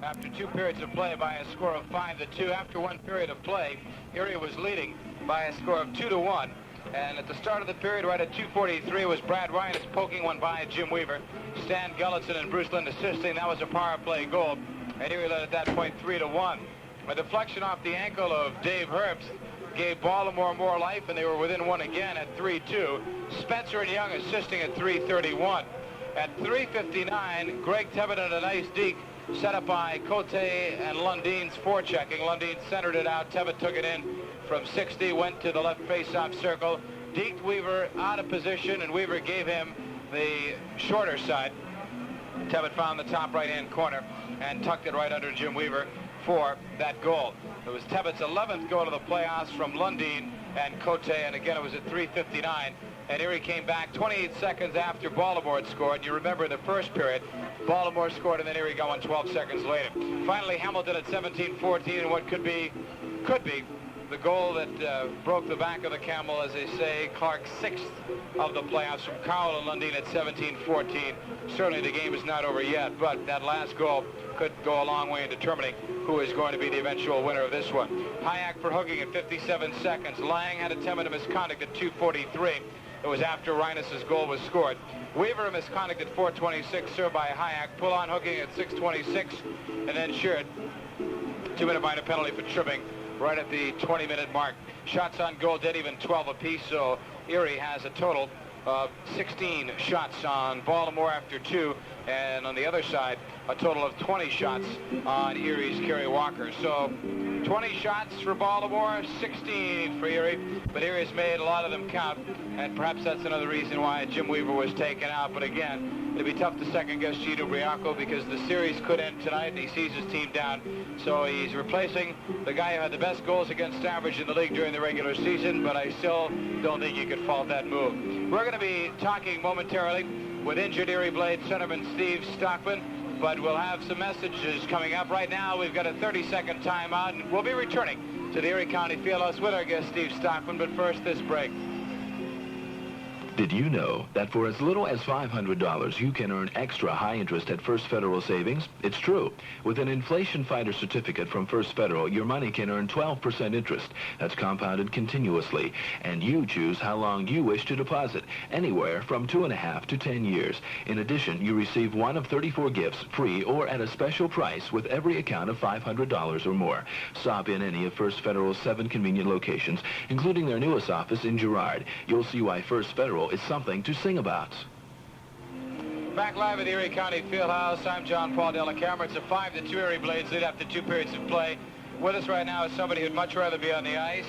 after 2 periods of play by a score of 5-2. After 1 period of play, Erie was leading by a score of 2-1. And at the start of the period, right at 2:43, was Brad Ryan poking one by Jim Weaver. Stan Gulletson and Bruce Lind assisting. That was a power play goal. And Erie led at that point 3-1. A deflection off the ankle of Dave Herbst gave Baltimore more life, and they were within one again at 3-2. Spencer and Young assisting at 3:31. At 3:59, Greg Tebbett had a nice deke set up by Cote and Lundeen's forechecking. Lundeen centered it out. Tebbett took it in from 60, went to the left face-off circle, deked Weaver out of position, and Weaver gave him the shorter side. Tebbett found the top right-hand corner and tucked it right under Jim Weaver for that goal. It was Tebbett's 11th goal of the playoffs from Lundeen and Cote, and again it was at 3:59. And Erie came back 28 seconds after Baltimore had scored. You remember in the first period, Baltimore scored and then Erie got one 12 seconds later. Finally, Hamilton at 17-14, and what could be the goal that broke the back of the camel, as they say, Clark's 6th of the playoffs from Cowell and Lundeen at 17-14. Certainly the game is not over yet, but that last goal could go a long way in determining who is going to be the eventual winner of this one. Hayek for hooking at 57 seconds. Lang had a 10-minute misconduct at 2:43. It was after Rhinus's goal was scored. Weaver misconduct at 4:26, served by Hayek. Pull on hooking at 6:26, and then Sheard, 2-minute minor penalty for tripping right at the 20-minute mark. Shots on goal dead even 12 apiece, so Erie has a total of 16 shots on Baltimore after 2, and on the other side, a total of 20 shots on Erie's Kerry Walker. So 20 shots for Baltimore, 16 for Erie, but Erie's made a lot of them count, and perhaps that's another reason why Jim Weaver was taken out. But again, it'd be tough to second-guess Gino Briacco because the series could end tonight, and he sees his team down. So he's replacing the guy who had the best goals against average in the league during the regular season, but I still don't think you could fault that move. We're going to be talking momentarily with injured Erie Blades centerman Steve Stockman, but we'll have some messages coming up. Right now, we've got a 30-second timeout, and we'll be returning to the Erie County Fieldhouse with our guest Steve Stockman, but first, this break. Did you know that for as little as $500, you can earn extra high interest at First Federal Savings? It's true. With an Inflation Fighter certificate from First Federal, your money can earn 12% interest. That's compounded continuously. And you choose how long you wish to deposit, anywhere from 2.5 to 10 years. In addition, you receive one of 34 gifts free or at a special price with every account of $500 or more. Stop in any of First Federal's 7 convenient locations, including their newest office in Girard. You'll see why First Federal is something to sing about. Back live at the Erie County Fieldhouse, I'm John Paul Della Camera. It's a 5-2 Erie Blades lead after 2 periods of play. With us right now is somebody who'd much rather be on the ice,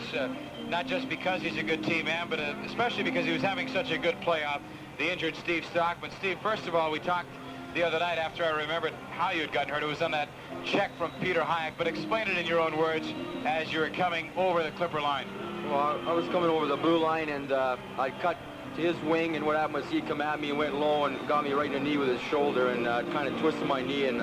not just because he's a good team man, but especially because he was having such a good playoff, the injured Steve Stockman. Steve, first of all, we talked the other night after I remembered how you had gotten hurt. It was on that check from Peter Hayek, but explain it in your own words as you were coming over the Clipper line. Well, I was coming over the blue line, and I cut to his wing, and what happened was he come at me and went low and got me right in the knee with his shoulder, and kind of twisted my knee and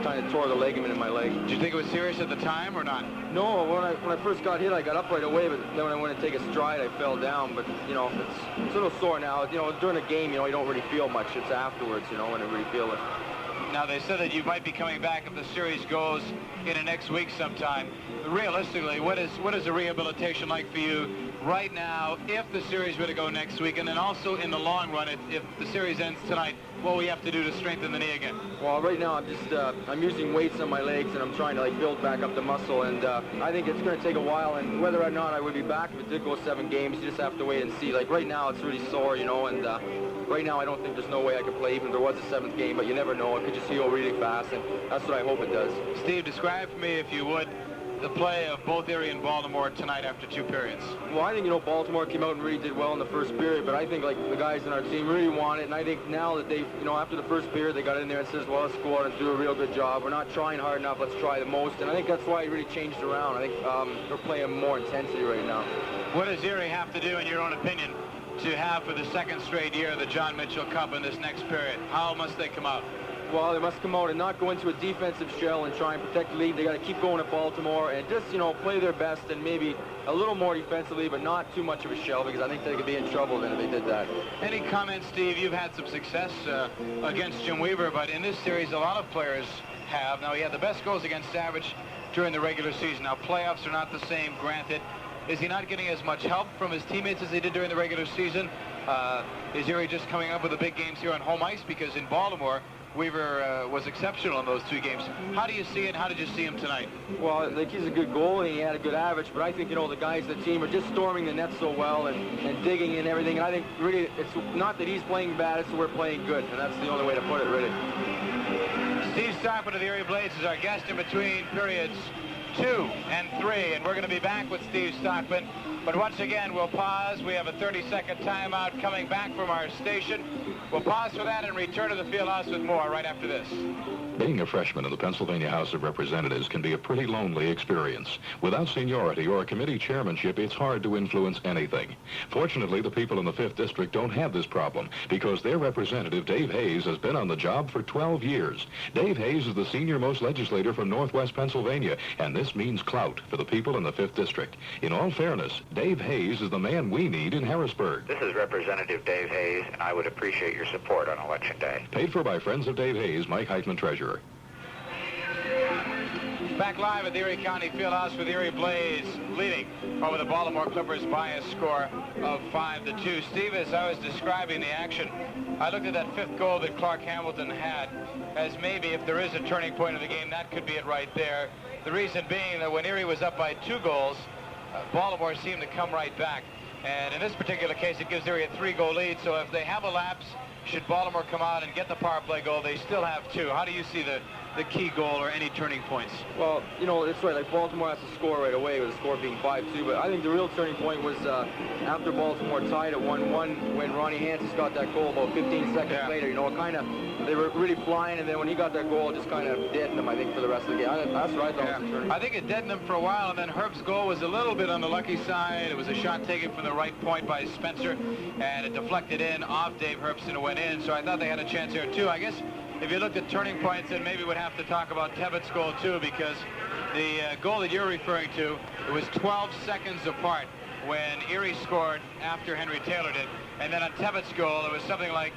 kind of tore the ligament in my leg. Did you think it was serious at the time or not? No, when I first got hit, I got up right away, but then when I went to take a stride, I fell down. But, you know, it's a little sore now. You know, during a game, you know, you don't really feel much. It's afterwards, you know, when I really feel it. Now, they said that you might be coming back if the series goes into next week sometime. Realistically, what is the rehabilitation like for you right now if the series were to go next week? And then also in the long run, if the series ends tonight, what we have to do to strengthen the knee again? Well, right now I'm using weights on my legs, and I'm trying to build back up the muscle, and I think it's going to take a while, and whether or not I would be back if it did go 7 games, you just have to wait and see. Like right now it's really sore, you know, and right now I don't think there's no way I could play even if there was a 7th game, but you never know. It could just heal really fast, and that's what I hope it does. Steve, describe for me, if you would, the play of both Erie and Baltimore tonight after 2 periods. Well, I think, you know, Baltimore came out and really did well in the first period, but I think, like, the guys in our team really want it, and I think now that they, you know, after the first period, they got in there and says, well, let's go out and do a real good job. We're not trying hard enough. Let's try the most, and I think that's why it really changed around. I think they're playing more intensity right now. What does Erie have to do, in your own opinion, to have for the 2nd straight year the John Mitchell Cup in this next period? How must they come out? Well, they must come out and not go into a defensive shell and try and protect the lead. They got to keep going at Baltimore and just, play their best and maybe a little more defensively, but not too much of a shell, because I think they could be in trouble then if they did that. Any comments, Steve? You've had some success against Jim Weaver, but in this series, a lot of players have. Now, he had the best goals against Savage during the regular season. Now, playoffs are not the same, granted. Is he not getting as much help from his teammates as he did during the regular season? Is Erie just coming up with the big games here on home ice? Because in Baltimore, Weaver was exceptional in those 2 games. How do you see it? How did you see him tonight? Well, he's a good goalie and he had a good average, but I think, the guys in the team are just storming the net so well and digging and everything. And I think really it's not that he's playing bad, it's that we're playing good. And that's the only way to put it, really. Steve Stockman of the Erie Blades is our guest in between periods 2 and 3. And we're going to be back with Steve Stockman. But once again, we'll pause. We have a 30-second timeout coming back from our station. We'll pause for that and return to the fieldhouse with more right after this. Being a freshman in the Pennsylvania House of Representatives can be a pretty lonely experience. Without seniority or a committee chairmanship, it's hard to influence anything. Fortunately, the people in the 5th District don't have this problem because their representative, Dave Hayes, has been on the job for 12 years. Dave Hayes is the senior-most legislator from Northwest Pennsylvania, and this means clout for the people in the 5th District. In all fairness, Dave Hayes is the man we need in Harrisburg. This is Representative Dave Hayes, and I would appreciate your support on Election Day. Paid for by friends of Dave Hayes, Mike Heitman, Treasurer. Back live at the Erie County Fieldhouse with Erie Blades leading over the Baltimore Clippers by a score of 5-2. Steve, as I was describing the action, I looked at that 5th goal that Clark Hamilton had as maybe, if there is a turning point in the game, that could be it right there. The reason being that when Erie was up by 2 goals, Baltimore seemed to come right back. And in this particular case, it gives Erie a 3-goal lead. So if they have a lapse, should Baltimore come out and get the power play goal, they still have 2. How do you see the key goal or any turning points? Well, it's right. Like, Baltimore has to score right away, with the score being 5-2. But I think the real turning point was after Baltimore tied at 1-1, when Ronnie Hansen's got that goal about 15 seconds later. They were really flying, and then when he got that goal, it just kind of deadened them, I think, for the rest of the game. That's what I thought was the turning. I think it deadened them for a while, and then Herb's goal was a little bit on the lucky side. It was a shot taken from the right point by Spencer, and it deflected in off Dave Herbst and went in. So I thought they had a chance here, too. I guess if you looked at turning points, then maybe we'd have to talk about Tebbet's goal, too, because the goal that you're referring to, it was 12 seconds apart when Erie scored after Henry Taylor did. And then on Tebbet's goal, it was something like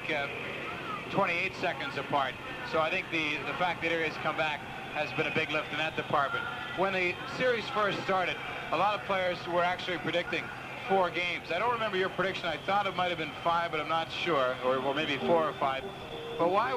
28 seconds apart. So I think the fact that Erie has come back has been a big lift in that department. When the series first started, a lot of players were actually predicting 4 games. I don't remember your prediction. I thought it might have been 5, but I'm not sure, or maybe 4 or 5. But why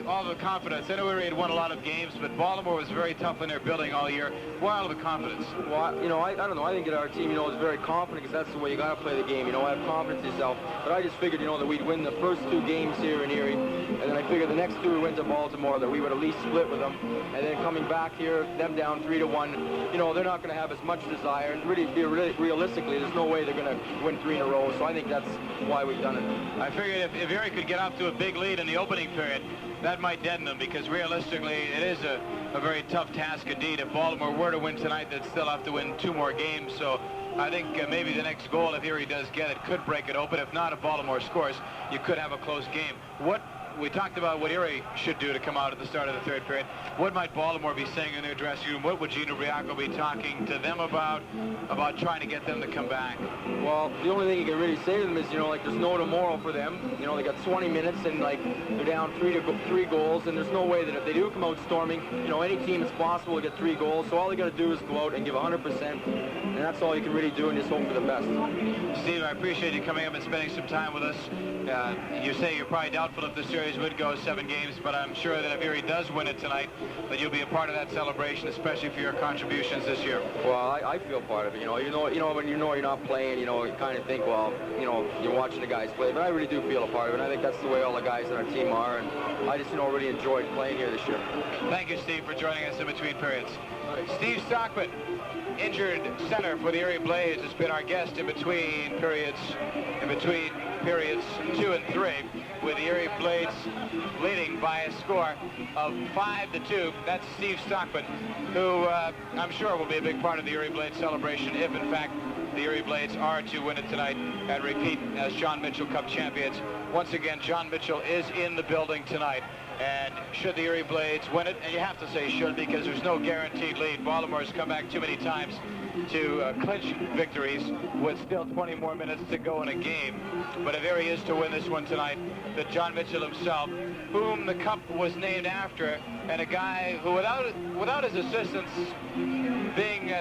all the confidence? I know Erie had won a lot of games, but Baltimore was very tough in their building all year. Why all the confidence? Well, I don't know. I think that our team, is very confident, because that's the way you got to play the game. Have confidence in yourself. But I just figured, that we'd win the first 2 games here in Erie, and then I figured the next 2 we went to Baltimore, that we would at least split with them. And then coming back here, them down 3-1, they're not going to have as much desire. And really, realistically, there's no way they're going to win 3 in a row. So I think that's why we've done it. I figured if Erie could get off to a big lead in the opening period, that might deaden them, because realistically it is a very tough task indeed. If Baltimore were to win tonight, they'd still have to win 2 more games. So I think maybe the next goal, if Erie does get it, could break it open. If not, if Baltimore scores, you could have a close game. We talked about what Erie should do to come out at the start of the 3rd period. What might Baltimore be saying in their dressing room? What would Gino Briacco be talking to them about trying to get them to come back? Well, the only thing you can really say to them is, there's no tomorrow for them. They got 20 minutes, and they're down 3 goals, and there's no way that if they do come out storming, any team is possible to get 3 goals. So all they got to do is go out and give 100%, and that's all you can really do, and just hope for the best. Steve, I appreciate you coming up and spending some time with us. You say you're probably doubtful if the series would go 7 games, but I'm sure that if Erie does win it tonight, that you'll be a part of that celebration, especially for your contributions this year. Well, I feel part of it. When you're not playing, you kind of think, well, you're watching the guys play, but I really do feel a part of it. And I think that's the way all the guys on our team are, and I just, really enjoyed playing here this year. Thank you, Steve, for joining us in between periods. Steve Stockman, injured center for the Erie Blades, has been our guest in between periods 2 and 3, with the Erie Blades leading by a score of 5-2. That's Steve Stockman, who I'm sure will be a big part of the Erie Blades celebration if, in fact, the Erie Blades are to win it tonight and repeat as John Mitchell Cup champions. Once again, John Mitchell is in the building tonight. And should the Erie Blades win it, and you have to say should because there's no guaranteed lead. Baltimore's come back too many times to clinch victories with still 20 more minutes to go in a game. But if Erie is to win this one tonight, that John Mitchell himself, whom the cup was named after, and a guy who without his assistance being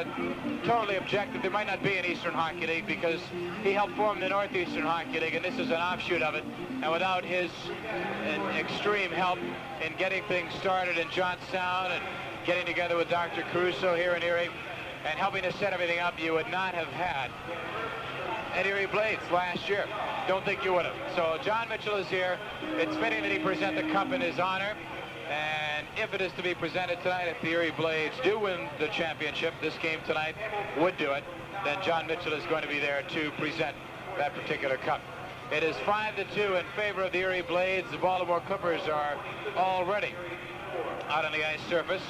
totally objective, there might not be an Eastern Hockey League because he helped form the Northeastern Hockey League, and this is an offshoot of it. And without his extreme help in getting things started in Johnstown and getting together with Dr. Caruso here in Erie and helping to set everything up, you would not have had an Erie Blades last year. Don't think you would have. So John Mitchell is here. It's fitting that he present the cup in his honor. And if it is to be presented tonight, if the Erie Blades do win the championship, this game tonight would do it, then John Mitchell is going to be there to present that particular cup. It is 5-2 in favor of the Erie Blades. The Baltimore Clippers are already out on the ice surface.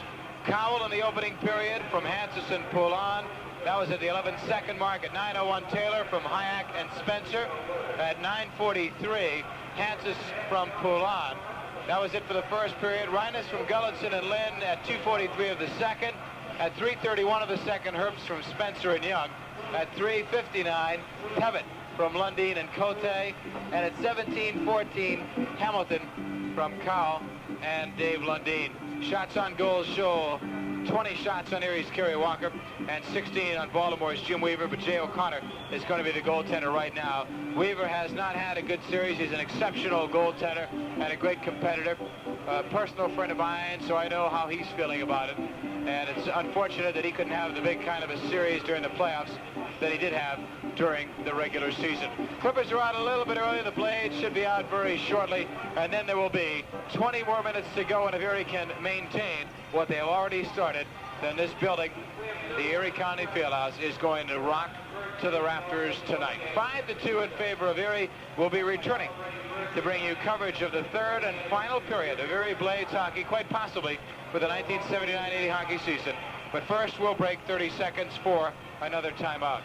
Cowell in the opening period from Hansis and Poulin. That was at the 11-second mark. At 9:01, Taylor from Hayek and Spencer. At 9:43, Hansis from Poulin. That was it for the first period. Reines from Gullinson and Lynn at 2:43 of the second. At 3:31 of the second, Herbst from Spencer and Young. At 3:59, Tevitt from Lundin and Cote. And at 17:14, Hamilton from Cowell and Dave Lundin. Shots on goal show 20 shots on Erie's Kerry Walker and 16 on Baltimore's Jim Weaver, but Jay O'Connor is going to be the goaltender right now. Weaver has not had a good series. He's an exceptional goaltender and a great competitor, a personal friend of mine, so I know how he's feeling about it. And it's unfortunate that he couldn't have the big kind of a series during the playoffs that he did have during the regular season. Clippers are out a little bit early. The Blades should be out very shortly, and then there will be 20 more minutes to go, and if Erie can maintain what they have already started, then this building, the Erie County Fieldhouse, is going to rock to the rafters tonight. 5-2 in favor of Erie. Will be returning to bring you coverage of the third and final period of Erie Blades hockey, quite possibly for the 1979-80 hockey season. But first, we'll break 30 seconds for another timeout.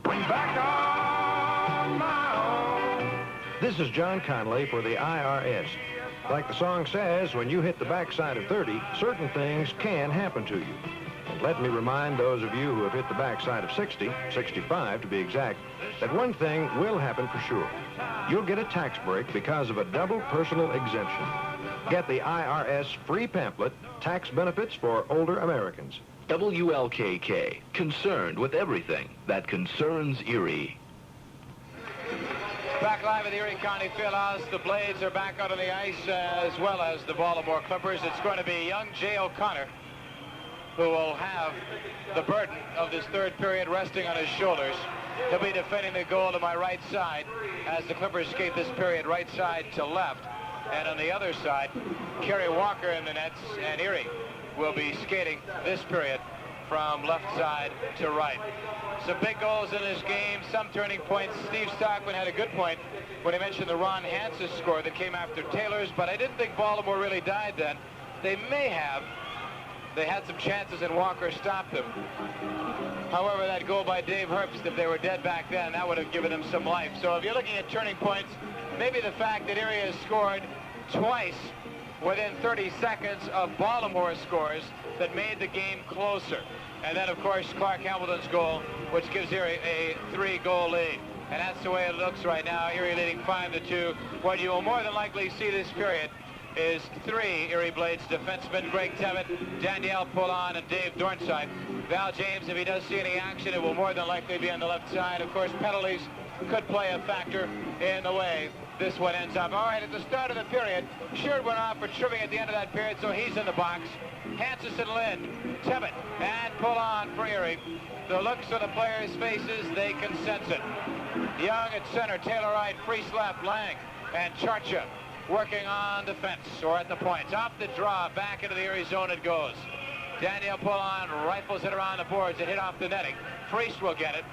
Back on my own. This is John Conley for the IRS. Like the song says, when you hit the backside of 30, certain things can happen to you. And let me remind those of you who have hit the backside of 60, 65 to be exact, that one thing will happen for sure. You'll get a tax break because of a double personal exemption. Get the IRS free pamphlet, Tax Benefits for Older Americans. WLKK, concerned with everything that concerns Erie. Back live at the Erie County Fieldhouse. The Blades are back out on the ice as well as the Baltimore Clippers. It's going to be young Jay O'Connor who will have the burden of this third period resting on his shoulders. He'll be defending the goal to my right side as the Clippers skate this period right side to left. And on the other side, Kerry Walker in the nets, and Erie will be skating this period from left side to right. Some big goals in this game, some turning points. Steve Stockman had a good point when he mentioned the Ron Hansis score that came after Taylor's, but I didn't think Baltimore really died then. They may have. They had some chances and Walker stopped them. However, that goal by Dave Herbst, if they were dead back then, that would have given them some life. So if you're looking at turning points, maybe the fact that Erie has scored twice within 30 seconds of Baltimore scores that made the game closer. And then, of course, Clark Hamilton's goal, which gives Erie a 3-goal lead. And that's the way it looks right now. Erie leading 5-2. What you will more than likely see this period is 3 Erie Blades defensemen, Greg Tevitt, Danielle Poulin, and Dave Dornside. Val James, if he does see any action, it will more than likely be on the left side. Of course, penalties could play a factor in the way this one ends up. All right, at the start of the period, Sheard went off for tripping at the end of that period, so he's in the box. Hansis and Lynn, Tevitt, and Poulin for Erie. The looks on the players' faces, they can sense it. Young at center, Taylor right, Freese left, Lang, and Charcha working on defense or at the points. Off the draw, back into the Erie zone it goes. Danielle Poulin rifles it around the boards and hit off the netting. Freese will get it.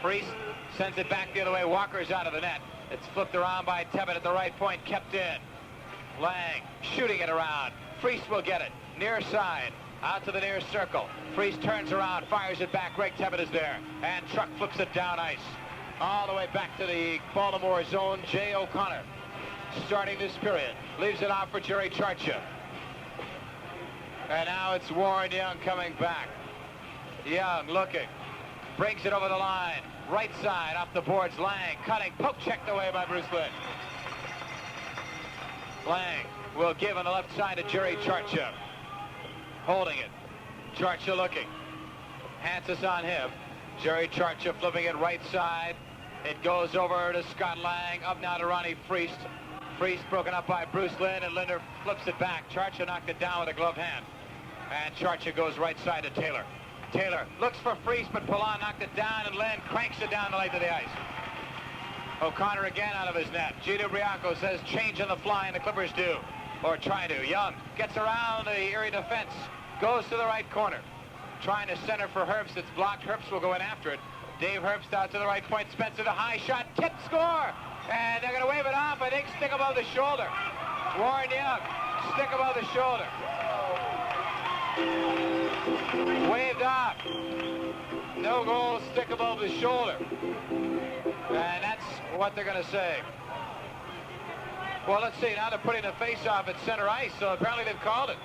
Freese sends it back the other way. Walker's out of the net. It's flipped around by Tevitt at the right point, kept in. Lang shooting it around. Freese will get it. Near side, out to the near circle. Freese turns around, fires it back. Greg Tevitt is there. And Truck flips it down ice. All the way back to the Baltimore zone, Jay O'Connor. starting this period. Leaves it off for Jerry Charcha. And now it's Warren Young coming back. Young looking. Brings it over the line. Right side, off the boards. Lang cutting. Poke checked away by Bruce Lynn. Lang will give on the left side to Jerry Charcha. Holding it. Charcha looking. Hansis on him. Jerry Charcha flipping it right side. It goes over to Scott Lang. Up now to Ronnie Freest. Freest broken up by Bruce Lynn, and Linder flips it back. Charcha knocked it down with a gloved hand. And Charcha goes right side to Taylor. Taylor looks for Freest, but Poulin knocked it down, and Lynn cranks it down the length of the ice. O'Connor again out of his net. Gino Briaco says change on the fly, and the Clippers do, or try to. Young gets around the Erie defense, goes to the right corner. Trying to center for Herbst. It's blocked. Herbst will go in after it. Dave Herbst out to the right point. Spencer the high shot. Tip score. And they're going to wave it off. I think stick above the shoulder. Warren Young. Stick above the shoulder. Waved off. No goal. Stick above the shoulder. And that's what they're going to say. Well, let's see. Now they're putting the face-off at center ice. So apparently they've called it.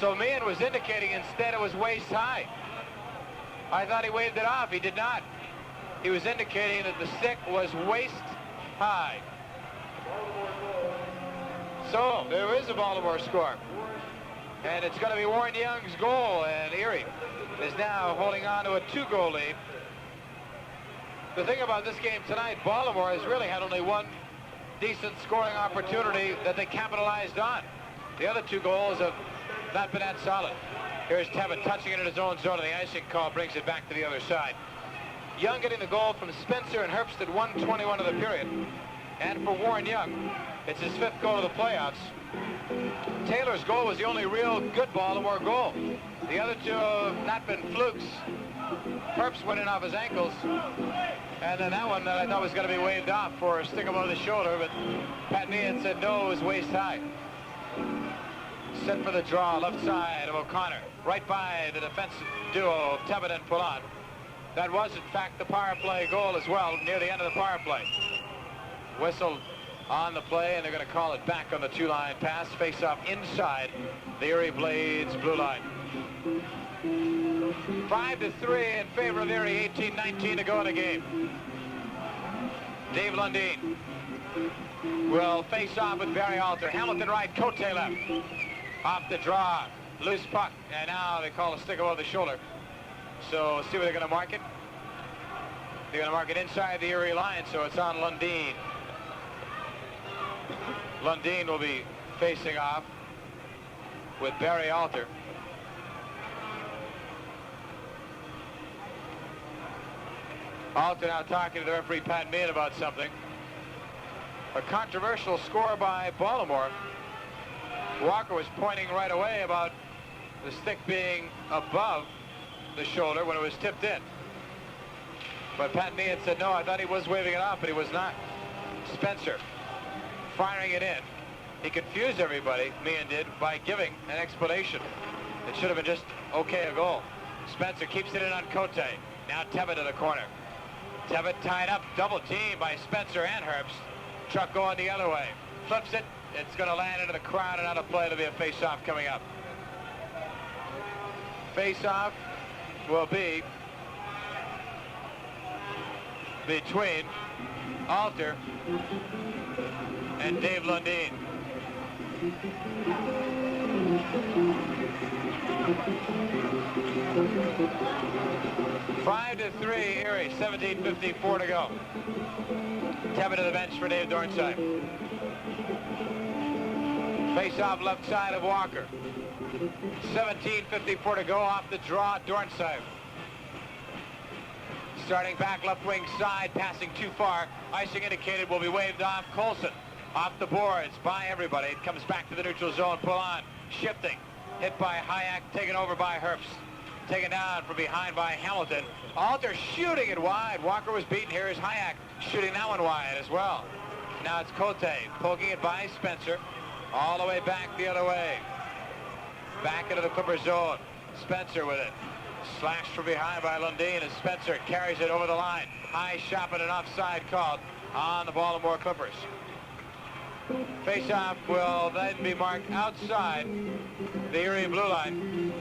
So Meehan was indicating instead it was waist high. I thought he waved it off. He did not. He was indicating that the stick was waist high. So there is a Baltimore score. And it's going to be Warren Young's goal. And Erie is now holding on to a 2-goal lead. The thing about this game tonight, Baltimore has really had only one decent scoring opportunity that they capitalized on. The other 2 goals have not been that solid. Here's Tevitt touching it in his own zone, and the icing call brings it back to the other side. Young getting the goal from Spencer and Herbst at 1:21 of the period. And for Warren Young, it's his 5th goal of the playoffs. Taylor's goal was the only real good Baltimore goal. The other 2 have not been flukes. Herbst went in off his ankles. And then that one that I thought was going to be waved off for a stick above the shoulder, but Pat Meehan said no, it was waist high. Set for the draw, left side of O'Connor. Right by the defensive duo of Tevitt and Poulin. That was, in fact, the power play goal as well, near the end of the power play. Whistle on the play, and they're going to call it back on the 2-line pass. Face-off inside the Erie Blades blue line. 5-3 in favor of Erie, 18-19 to go in the game. Dave Lundin will face off with Barry Alter. Hamilton right, Cote left. Off the draw, loose puck, and now they call a stick above the shoulder. So see where they're going to mark it. They're going to mark it inside the Erie line, so it's on Lundin. Lundin will be facing off with Barry Alter. Alter now talking to the referee Pat Meehan about something. A controversial score by Baltimore. Walker was pointing right away about the stick being above the shoulder when it was tipped in. But Pat Meehan said, no, I thought he was waving it off, but he was not. Spencer firing it in. He confused everybody, Meehan did, by giving an explanation. It should have been just, okay, a goal. Spencer keeps it in on Cote. Now Tevitt to the corner. Tevitt tied up, double team by Spencer and Herbst. Truck going the other way. Flips it. It's going to land into the crowd and out of play. There'll be a face-off coming up. Face-off will be between Alter and Dave Lundin. Five to 3, Erie, 17:54 to go. Tevitt to the bench for Dave Dornside. Face-off left side of Walker. 17:54 to go off the draw, Dornside. Starting back left wing side, passing too far. Icing indicated will be waved off. Colson off the boards by everybody. It comes back to the neutral zone. Poulin shifting. Hit by Hayek, taken over by Herbst. Taken down from behind by Hamilton. Alter shooting it wide. Walker was beaten. Here is Hayek shooting that one wide as well. Now it's Cote poking it by Spencer. All the way back the other way. Back into the Clipper zone. Spencer with it. Slashed from behind by Lundin as Spencer carries it over the line. High shot, but an offside called. on the Baltimore Clippers. Face-off will then be marked outside the Erie blue line.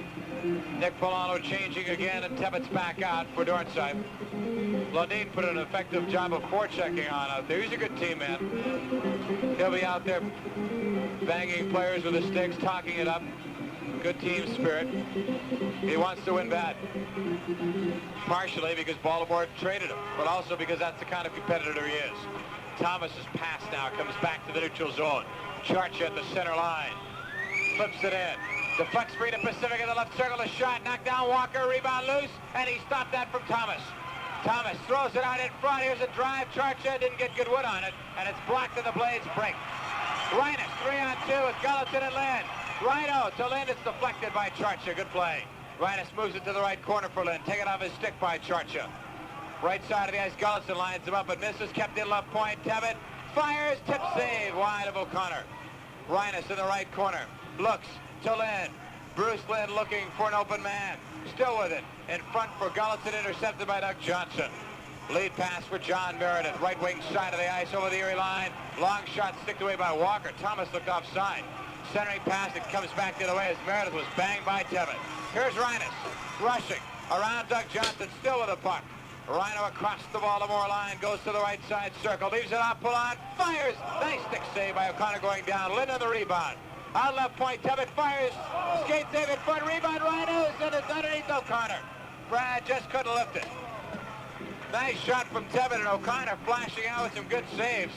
Nick Polano changing again, and Tebbett's back out for Dornside. Lundin put an effective job of forechecking on out there. He's a good team man. He'll be out there banging players with the sticks, talking it up. Good team spirit. He wants to win bad. Partially because Baltimore traded him, but also because that's the kind of competitor he is. Thomas's pass now comes back to the neutral zone. Charcha at the center line. Flips it in. Deflects free to Pacific in the left circle. A shot. Knocked down Walker. Rebound loose. And he stopped that from Thomas. Thomas throws it out in front. Here's a drive. Charcha didn't get good wood on it. And it's blocked and the Blades break. Reines 3-on-2 with Gallatin and Lynn. Rhino to Lynn. It's deflected by Charcha. Good play. Reines moves it to the right corner for Lynn. Taken off his stick by Charcha. Right side of the ice, Gallatin lines him up, but misses. Kept in left point. Tebbett fires. Tip save wide of O'Connor. Reines in the right corner. Looks to Lynn. Bruce Lynn looking for an open man. Still with it. In front for Gallatin, intercepted by Doug Johnson. Lead pass for John Meredith. Right wing side of the ice over the Erie line. Long shot sticked away by Walker. Thomas looked offside. Centering pass, it comes back the other way as Meredith was banged by Tebbett. Here's Reines rushing around Doug Johnson, still with the puck. Rhino across the Baltimore line, goes to the right side circle, leaves it off, Poulin, fires. Nice stick save by O'Connor going down. Lynn on the rebound. Out left point, Tebbett fires. Skate save in front, rebound, Rhinos, and it's underneath O'Connor. Brad just couldn't lift it. Nice shot from Tebbett, and O'Connor flashing out with some good saves.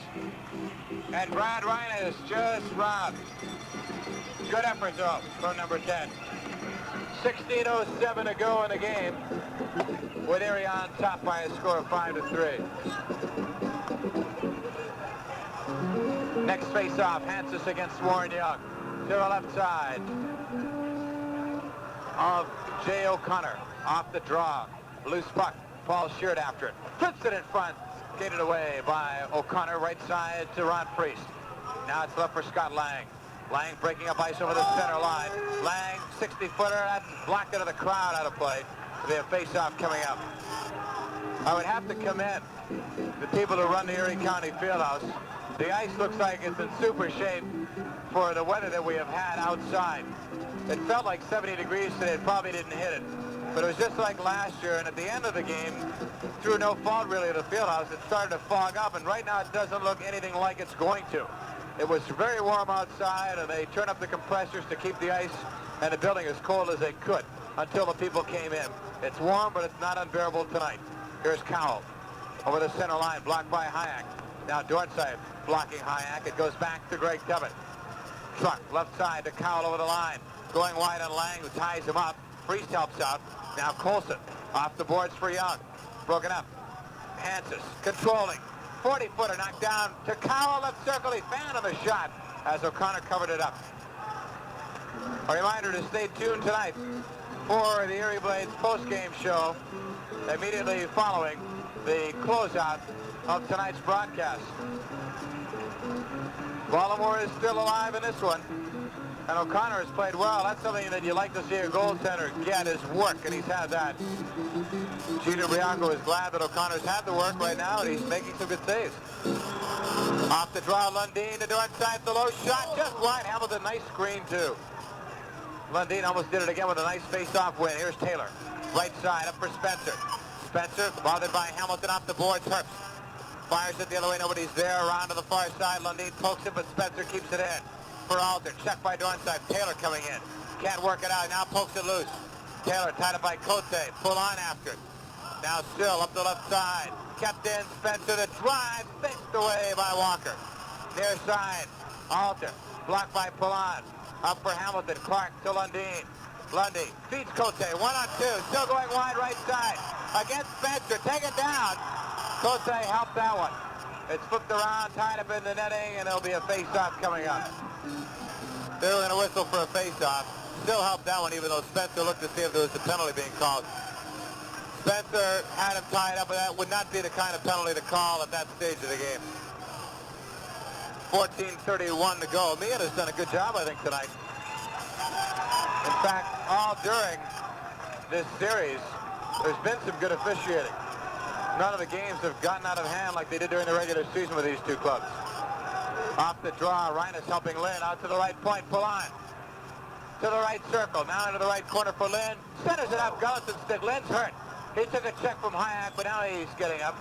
And Brad Rhinos just robbed. Good effort, though, from number 10. 16:07 to go in the game, with Erie on top by a score of 5-3. Next face-off, Hansis against Warren Young. To the left side of Jay O'Connor. Off the draw. Loose puck. Paul Sheard after it. Flips it in front. Skated away by O'Connor. Right side to Ron Priest. Now it's left for Scott Lang. Lang breaking up ice over the center line. Lang, 60-footer, that's blocked into the crowd out of play. There'll be a face-off coming up. I would have to commend the people who run the Erie County Fieldhouse. The ice looks like it's in super shape for the weather that we have had outside. It felt like 70 degrees today. It probably didn't hit it. But it was just like last year, and at the end of the game, through no fault really of the Fieldhouse, it started to fog up, and right now it doesn't look anything like it's going to. It was very warm outside, and they turned up the compressors to keep the ice and the building as cold as they could until the people came in. It's warm, but it's not unbearable tonight. Here's Cowell over the center line, blocked by Hayek. Now Dornside blocking Hayek. It goes back to Greg Tebbett. Truck left side to Cowell over the line. Going wide on Lang, who ties him up. Priest helps out. Now Colson off the boards for Young. Broken up. Hansis controlling. 40-footer knocked down to Cowell, left circle. He fanned on the shot as O'Connor covered it up. A reminder to stay tuned tonight for the Erie Blades post-game show immediately following the closeout of tonight's broadcast. Baltimore is still alive in this one, and O'Connor has played well. That's something that you like to see a goaltender get, is work, and he's had that. Gino Brianco is glad that O'Connor's had the work right now, and he's making some good saves. Off the draw, Lundin to Dornside, the low shot, just wide. Hamilton, nice screen, too. Lundin almost did it again with a nice face-off win. Here's Taylor. Right side, up for Spencer. Spencer, bothered by Hamilton off the board. Terps fires it the other way. Nobody's there. Around to the far side. Lundin pokes it, but Spencer keeps it in. For Alter. Checked by Dornside. Taylor coming in. Can't work it out. Now pokes it loose. Taylor tied up by Cote. Pull on after it. Now still up the left side. Kept in. Spencer the drive. Fixed away by Walker. Near side. Alter. Blocked by Poulin. Up for Hamilton. Clark to Lundin. Lundy feeds Cote. 1-on-2. Still going wide right side. Against Spencer. Take it down. Cote helped that one. It's flipped around, tied up in the netting, and there'll be a face-off coming up. They're going to whistle for a face-off. Still helped that one, even though Spencer looked to see if there was a penalty being called. Spencer had him tied up, and that would not be the kind of penalty to call at that stage of the game. 14:31 to go. Meehan has done a good job, I think, tonight. In fact, all during this series, there's been some good officiating. None of the games have gotten out of hand like they did during the regular season with these two clubs. Off the draw, Reines helping Lynn out to the right point, pull on. To the right circle, now into the right corner for Lynn. Centers it up, Gullison's stick. Lynn's hurt. He took a check from Hayek, but now he's getting up.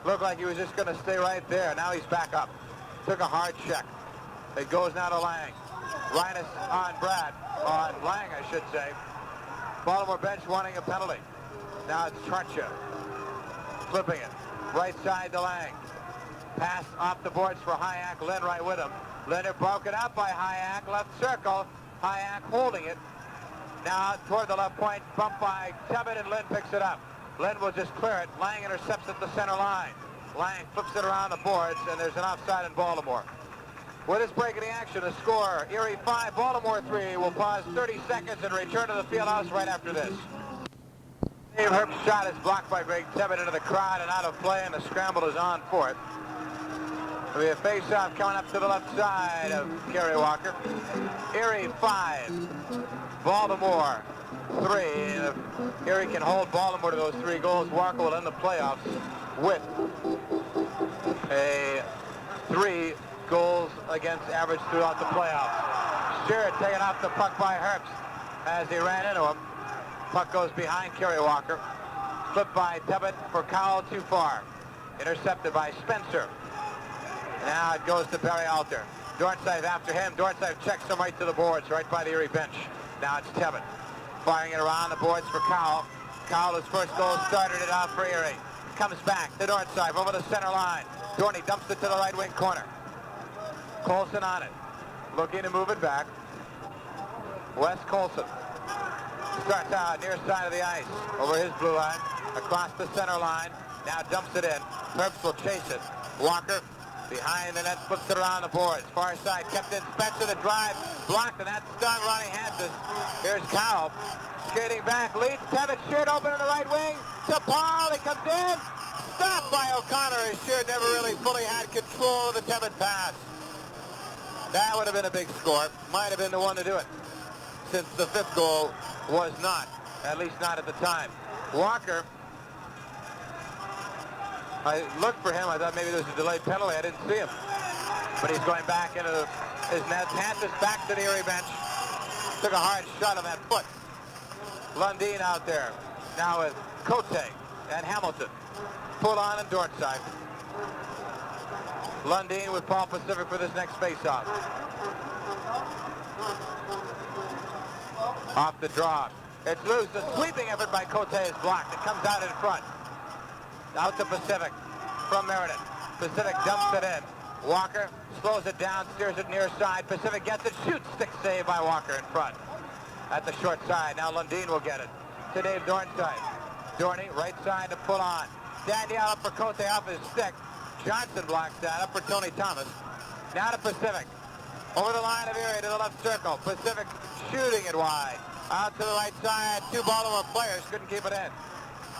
Looked like he was just going to stay right there. Now he's back up. Took a hard check. It goes now to Lang. Reines on Lang, I should say. Baltimore bench wanting a penalty. Now it's Charcha. Flipping it. Right side to Lang. Pass off the boards for Hayek. Lynn right with him. Leonard broken up by Hayek. Left circle. Hayek holding it. Now toward the left point. Bumped by Tebbett, and Lynn picks it up. Lynn will just clear it. Lang intercepts at the center line. Lang flips it around the boards, and there's an offside in Baltimore. With this break in the action, the score, Erie 5, Baltimore 3. We'll pause 30 seconds and return to the fieldhouse right after this. Dave Herb's shot is blocked by Greg Tebbett into the crowd and out of play, and the scramble is on for it. There'll be a face-off coming up to the left side of Kerry Walker. Erie 5, Baltimore 3. And if Erie can hold Baltimore to those 3 goals, Walker will end the playoffs with a 3 goals against average throughout the playoffs. Stewart taking off the puck by Herbst as he ran into him. Puck goes behind Kerry Walker. Flipped by Tebbett for Cowell, too far. Intercepted by Spencer. Now it goes to Barry Alter. Dornsife after him. Dornsife checks him right to the boards, right by the Erie bench. Now it's Tebbett. Firing it around the boards for Cowell. Cowell, his first goal, started it off for Erie. Comes back to Dornsife over the center line. Dorney dumps it to the right wing corner. Colson on it. Looking to move it back. Wes Colson. Starts out near side of the ice. Over his blue line. Across the center line. Now dumps it in. Herbst will chase it. Walker behind the net, flips it around the boards. Far side kept in. Spencer the drive. Blocked, and that's done. Ronnie Hansis. Here's Cowell. Skating back. Leads. Tebbett. Sheard open in the right wing. To Paul. He comes in. Stopped by O'Connor. Sheard never really fully had control of the Tebbett pass. That would have been a big score. Might have been the one to do it, since the 5th goal was not, at least not at the time. Walker, I looked for him. I thought maybe there was a delayed penalty. I didn't see him. But he's going back into his net. Hansis back to the Erie bench. Took a hard shot on that foot. Lundeen out there. Now with Cote and Hamilton. Pulled on and Dornsife. Lundeen with Paul Pacific for this next faceoff. Off the draw. It's loose. The sweeping effort by Cote is blocked. It comes out in front. Out to Pacific from Meredith. Pacific dumps it in. Walker slows it down, steers it near side. Pacific gets it, shoots. Stick save by Walker in front. At the short side. Now Lundeen will get it. To Dave Dornsife. Dorney, right side to pull on. Danielle up for Cote off his stick. Johnson blocks that up for Tony Thomas. Now to Pacific. Over the line of Erie to the left circle. Pacific shooting it wide. Out to the right side. 2 Baltimore players couldn't keep it in.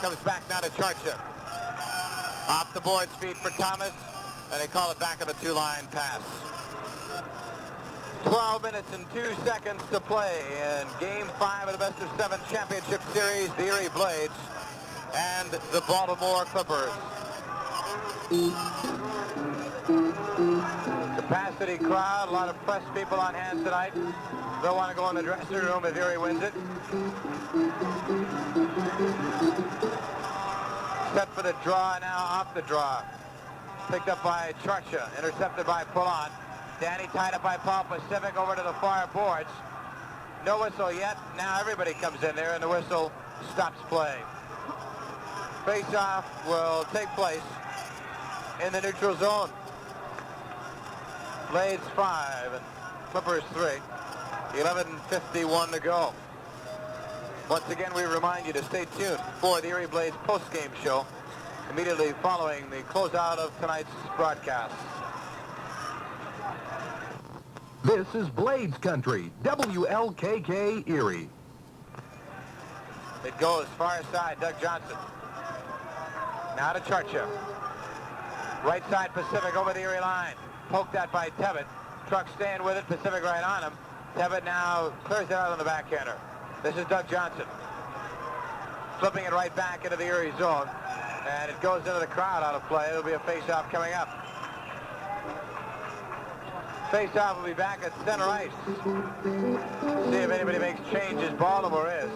Comes back now to Charcha. Off the boards, feet for Thomas. And they call it back of the 2-line pass. 12 minutes and 2 seconds to play in Game 5 of the Best of 7 Championship Series. The Erie Blades and the Baltimore Clippers. Capacity crowd, a lot of press people on hand tonight. They'll want to go in the dressing room if Erie wins it. Set for the draw now, off the draw. Picked up by Charcha, intercepted by Poulon. Danny tied up by Paul Pacific over to the far boards. No whistle yet. Now everybody comes in there and the whistle stops play. Face-off will take place in the neutral zone. Blades 5 and Clippers 3. 11:51 to go. Once again, we remind you to stay tuned for the Erie Blades post-game show immediately following the closeout of tonight's broadcast. This is Blades Country, WLKK Erie. It goes far side, Doug Johnson. Now to Charcha. Right side Pacific over the Erie line. Poked at by Tebbett. Truck staying with it, Pacific right on him. Tebbett now clears it out on the backhander. This is Doug Johnson. Flipping it right back into the Erie zone. And it goes into the crowd out of play. It'll be a face-off coming up. Face-off will be back at center ice. See if anybody makes changes. Baltimore is.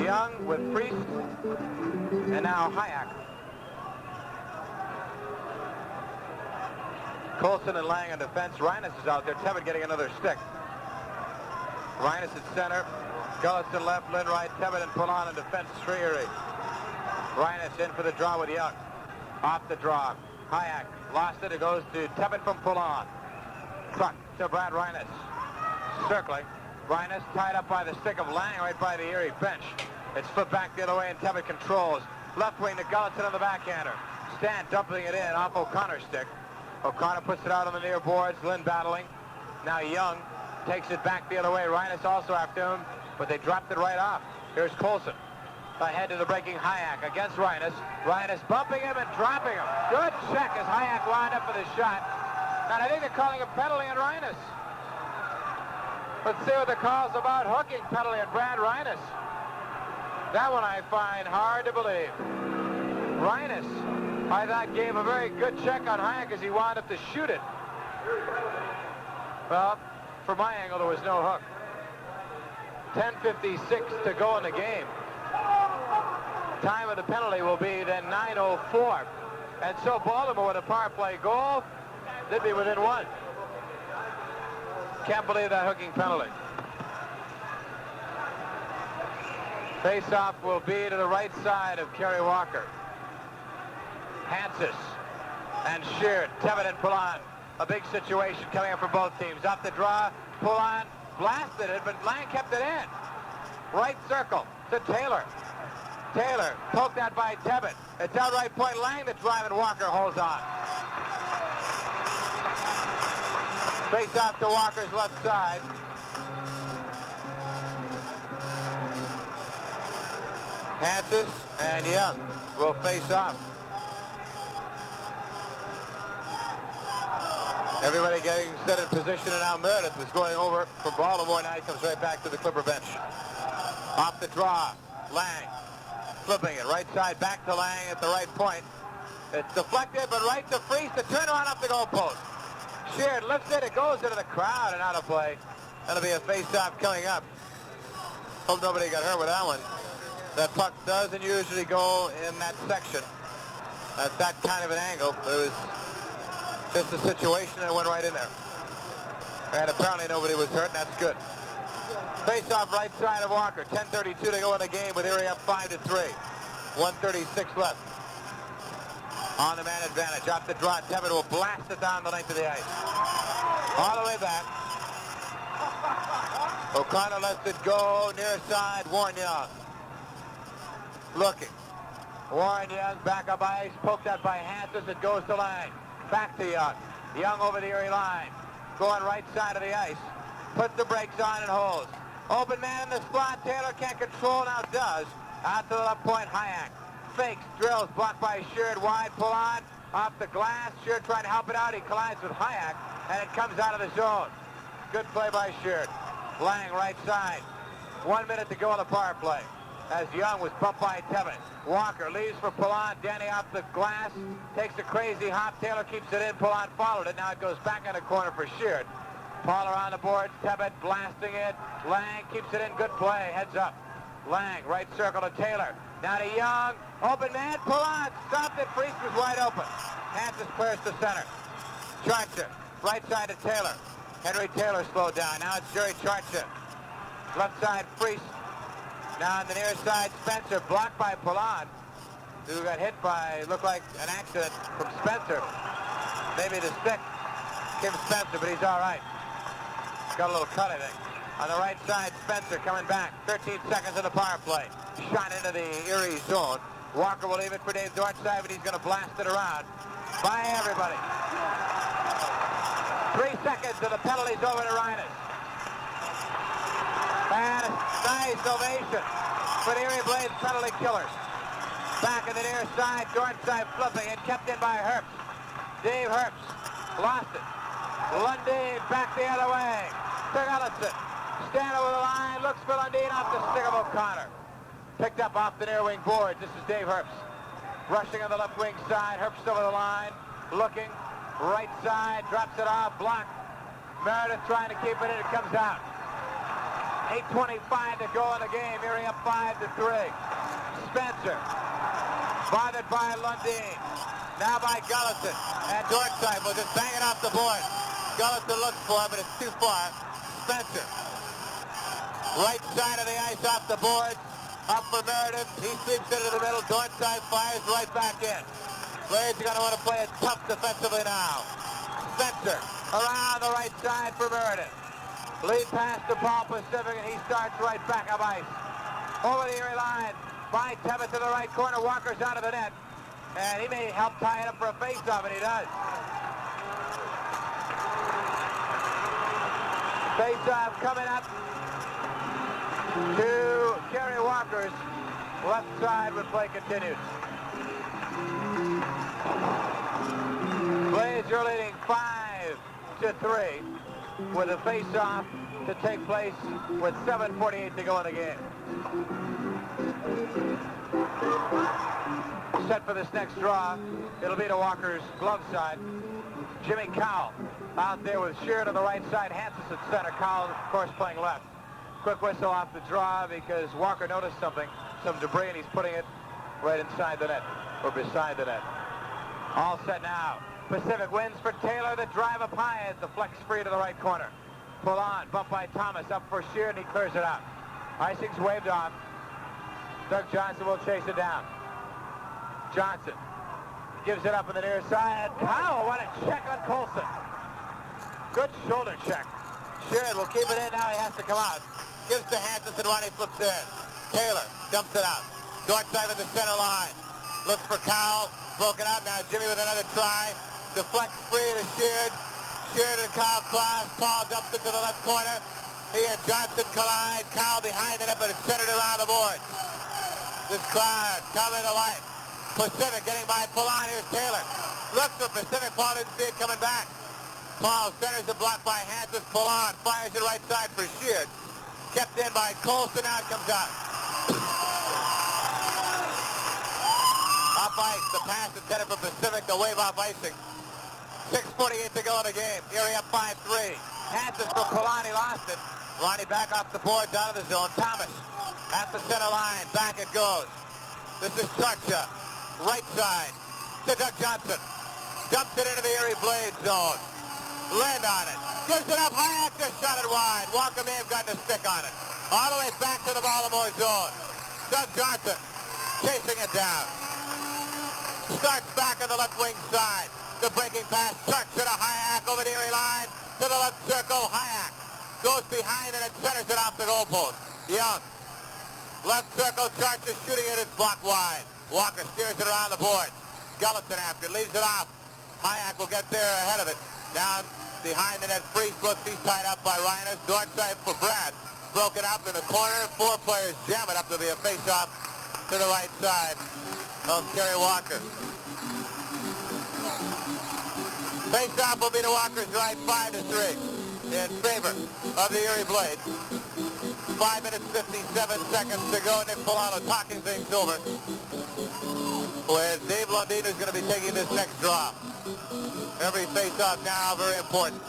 Young with Priest. And now Hayek. Colson and Lang on defense. Reines is out there. Tevitt getting another stick. Reines at center. Gullison left, Lynn right. Tevitt and Poulin on defense for Erie. Reines in for the draw with Young. Off the draw. Hayek lost it. It goes to Tevitt from Poulin. Truck to Brad Reines. Circling. Reines tied up by the stick of Lang right by the Erie bench. It's flipped back the other way and Tevitt controls. Left wing to Gullison on the backhander. Stan dumping it in off O'Connor's stick. O'Connor puts it out on the near boards. Lynn battling. Now Young takes it back the other way. Reines also after him, but they dropped it right off. Here's Colson. Ahead to the breaking Hayek against Reines. Reines bumping him and dropping him. Good check as Hayek lined up for the shot. And I think they're calling a penalty on Reines. Let's see what the call's about. Hooking penalty on Brad Reines. That one I find hard to believe. Reines, I thought, gave a very good check on Hayek as he wound up to shoot it. Well, from my angle, there was no hook. 10:56 to go in the game. Time of the penalty will be then 9:04. And so Baltimore with a power play goal, they'd be within one. Can't believe that hooking penalty. Face-off will be to the right side of Kerry Walker. Hansis and Sheard, Tevitt and Poulin. A big situation coming up for both teams. Up the draw, Poulin blasted it, but Lang kept it in. Right circle to Taylor. Taylor poked that by Tevitt. It's outright point. Lang the drive and Walker holds on. Face off to Walker's left side. Hansis and Young will face off. Everybody getting set in position, and now Meredith is going over for Baltimore. Now he comes right back to the Clipper bench. Off the draw, Lang flipping it right side back to Lang at the right point. It's deflected, but right to Freese. The turnaround off the goalpost. Sheard lifts it. It goes into the crowd and out of play. That'll be a face-off coming up. Hope nobody got hurt with that one. That puck doesn't usually go in that section. That's that kind of an angle. It was just a situation that went right in there. And apparently nobody was hurt, and that's good. Face-off right side of Walker. 10:32 to go in the game with Erie up 5-3. 1:36 left. On the man advantage. Off the draw, Tevitt will blast it down the length of the ice. All the way back. O'Connor lets it go near side. Warren Young. Looking. Warren Young back up ice. Poked out by Hansis. It goes to Lang. Back to Young. Young over the Erie line. Going right side of the ice. Puts the brakes on and holds. Open man in the slot. Taylor can't control, now does. Out to the left point, Hayek. Fakes, drills, blocked by Sheard. Wide, Poulin off the glass. Sheard trying to help it out. He collides with Hayek, and it comes out of the zone. Good play by Sheard. Lang right side. 1 minute to go on the power play. As Young was bumped by Tevitt. Walker leaves for Poulin. Danny off the glass. Takes a crazy hop. Taylor keeps it in. Poulin followed it. Now it goes back in the corner for Sheard. Pollard on the board. Tevitt blasting it. Lang keeps it in. Good play. Heads up. Lang, right circle to Taylor. Now to Young. Open man. Poulin stopped it. Freese was wide open. Hansis clears to center. Charcher. Right side to Taylor. Henry Taylor slowed down. Now it's Jerry Charcher. Left side Freese. Now on the near side, Spencer, blocked by Poulin, who got hit by, looked like an accident from Spencer. Maybe the stick, Kim Spencer, but he's all right. Got a little cut, I think. On the right side, Spencer coming back. 13 seconds in the power play. Shot into the Erie zone. Walker will leave it for Dave Dornside, but he's going to blast it around. By everybody. 3 seconds and the penalty's over to Reines. And a nice ovation for the Erie Blades penalty killers. Back in the near side, Dornside flipping and kept in by Herbst. Dave Herbst lost it. Lundin back the other way. Stigallison. Stand over the line, looks for Lundin off the stick of O'Connor. Picked up off the near wing board. This is Dave Herbst. Rushing on the left wing side. Herbst over the line. Looking. Right side. Drops it off. Blocked. Meredith trying to keep it in. It comes out. 8:25 to go in the game. Erie up 5-3. Spencer. Bothered by Lundeen. Now by Gullison. And Dorkside will just bang it off the board. Gullison looks for it, but it's too far. Spencer. Right side of the ice off the board. Up for Meredith. He sweeps it into the middle. Dorkside fires right back in. Blades are going to want to play it tough defensively now. Spencer around the right side for Meredith. Lead pass to Paul Pacific, and he starts right back up ice. Over the Erie line. By Tebbett to the right corner. Walker's out of the net. And he may help tie it up for a face-off, and he does. Face-off coming up to Kerry Walker's left side when play continues. Blades are leading 5-3 with a face-off to take place with 7:48 to go in the game. Set for this next draw. It'll be to Walker's glove side. Jimmy Cowell out there with Sheard on the right side. Hansis at center. Cowell, of course, playing left. Quick whistle off the draw because Walker noticed something, some debris, and he's putting it right inside the net, or beside the net. All set now. Pacific wins for Taylor. The drive up high as the flex free to the right corner. Pull on. Bump by Thomas. Up for Sheard, and he clears it out. Icing's waved off. Doug Johnson will chase it down. Johnson gives it up on the near side. Powell, what a check on Colson. Good shoulder check. Sheard will keep it in. Now he has to come out. Gives to Hansis, and Ronnie flips in. Taylor dumps it out. Short side of the center line. Looks for Cowell. Broken out now. Jimmy with another try. Deflects free to Sheard. Sheard and Cowell clash. Paul dumps it to the left corner. He and Johnson collide. Cowell behind it, but it's centered around the board. This crowd coming to life. Pacific getting by Poulon. Here's Taylor. Looks for Pacific. Paul didn't see it coming back. Paul centers the block by Hansis. Poulon fires it right side for Sheard. Kept in by Colson. Now it comes out. Off ice. The pass intended for Pacific. The wave off icing. 6:48 to go in the game. Erie up 5-3. Hansis for Poulon. He lost it. Lonnie back off the boards out of the zone. Thomas at the center line. Back it goes. This is Sarcha. Right side to Doug Johnson. Dumps it into the Erie Blades zone. Land on it. Gives it up high. Just shot it wide. Walker may have gotten a stick on it. All the way back to the Baltimore zone. Doug Johnson chasing it down. Starts back on the left wing side. The breaking pass. Starts to the Hayek over the Erie line. To the left circle. Hayek goes behind it and centers it off the goalpost. Young. Left circle. Starts is shooting it. It's blocked wide. Walker steers it around the board. Gullison after. Leaves it off. Hayek will get there ahead of it. Down behind the net. Free flips. He's tied up by Rhiners. Dorkside for Brad. Broken up in the corner. Four players jam it up to be a face-off to the right side of Kerry Walker. Face-off will be to Walker's right. 5-3 in favor of the Erie Blades. 5 minutes, 57 seconds to go. Nick Polano talking things over with Dave Lundeen, who's going to be taking this next draw. Every face-off now very important.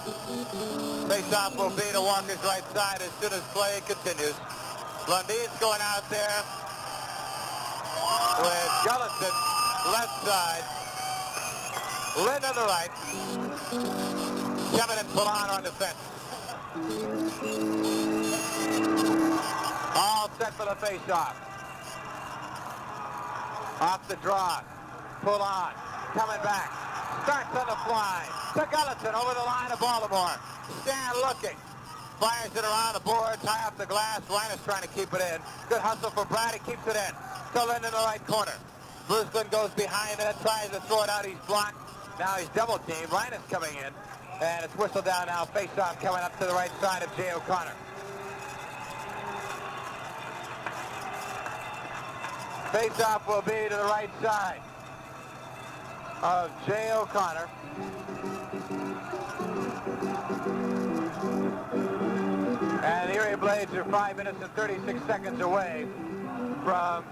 Face-off will be to Walker's right side as soon as play continues. Lundeen's going out there with Gullison left side. Lynn on the right. Kevin and Polano on defense. All set for the face-off. Off the draw. Pull on. Coming back. Starts on the fly. To Gullison over the line of Baltimore. Stan looking. Fires it around the boards. High off the glass. Linus trying to keep it in. Good hustle for Brad. He keeps it in. To Lynn in the right corner. Bluskin goes behind it. Tries to throw it out. He's blocked. Now he's double teamed. Linus coming in. And it's whistled down now. Face-off coming up to the right side of Jay O'Connor. Face-off will be to the right side of Jay O'Connor. And the Erie Blades are 5 minutes and 36 seconds away from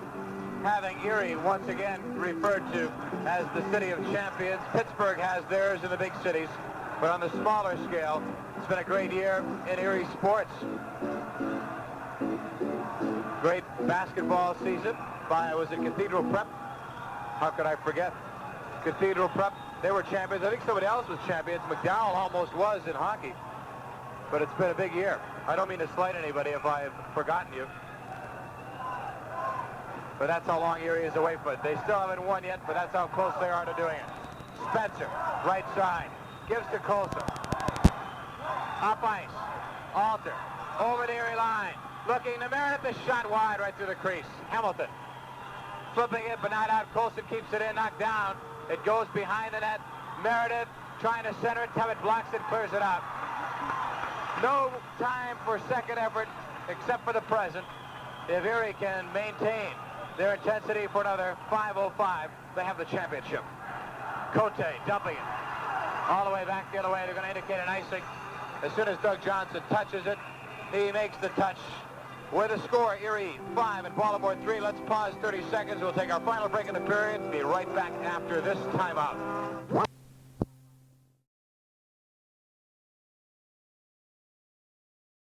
having Erie once again referred to as the city of champions. Pittsburgh has theirs in the big cities, but on the smaller scale, it's been a great year in Erie sports. Great basketball season by, was it Cathedral Prep? How could I forget? Cathedral Prep, they were champions. I think somebody else was champions. McDowell almost was in hockey. But it's been a big year. I don't mean to slight anybody if I've forgotten you. But that's how long Erie is away from it. They still haven't won yet, but that's how close they are to doing it. Spencer, right side, gives to Colson. Up ice. Alter, over the Erie line. Looking to Meredith, the shot wide right through the crease. Hamilton, flipping it, but not out. Colson keeps it in, knocked down. It goes behind the net. Meredith trying to center it. Tevitt blocks it, clears it out. No time for second effort, except for the present. If Erie can maintain their intensity for another 5:05, they have the championship. Cote dumping it. All the way back the other way. They're going to indicate an icing. As soon as Doug Johnson touches it, he makes the touch. With a score, Erie 5 and Baltimore 3. Let's pause 30 seconds. We'll take our final break in the period and be right back after this timeout.